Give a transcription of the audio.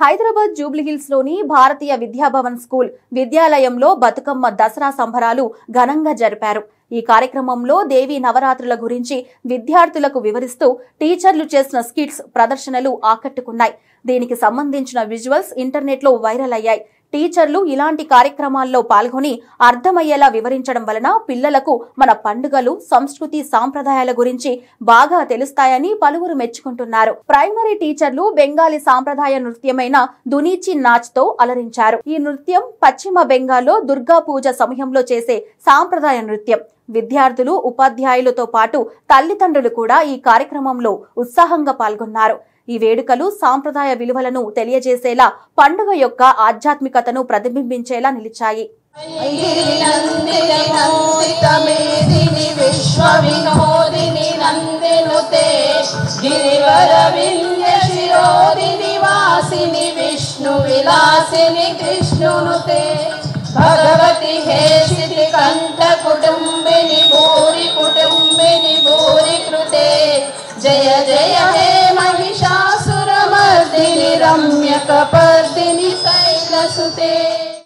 హైదరాబాద్ జూబ్లీహిల్స్ లోని భారతీయ విద్యాభవన్ స్కూల్ విద్యాలయంలో బతుకమ్మ దసరా సంబరాలు ఘనంగా జరిపారు. ఈ కార్యక్రమంలో దేవీ నవరాత్రుల గురించి విద్యార్థులకు వివరిస్తూ టీచర్లు చేసిన స్కిట్స్ ప్రదర్శనలు ఆకట్టుకున్నాయి. దీనికి సంబంధించిన విజువల్స్ ఇంటర్నెట్ లో వైరల్ అయ్యాయి. టీచర్లు ఇలాంటి కార్యక్రమాల్లో పాల్గొని అర్థమయ్యేలా వివరించడం వలన పిల్లలకు మన పండుగలు, సంస్కృతి, సాంప్రదాయాల గురించి బాగా తెలుస్తాయని పలువురు మెచ్చుకుంటున్నారు. ప్రైమరీ టీచర్లు బెంగాలీ సాంప్రదాయ నృత్యమైన దునీచి నాచ్ తో అలరించారు. ఈ నృత్యం పశ్చిమ బెంగాల్లో దుర్గా పూజ సమయంలో చేసే సాంప్రదాయ నృత్యం. విద్యార్థులు, ఉపాధ్యాయులతో పాటు తల్లిదండ్రులు కూడా ఈ కార్యక్రమంలో ఉత్సాహంగా పాల్గొన్నారు. ఈ వేడుకలు సాంప్రదాయ విలువలను తెలియజేసేలా, పండుగ యొక్క ఆధ్యాత్మికతను ప్రతిబింబించేలా నిలిచాయి. భగవతి హేషితి కంఠ కుటుంబిని భూరి కుటుంబిని భూరి కృతే జయ జయ హే महिषासुरमर्दिनि रम्यकपर्दिनि शैलसुते।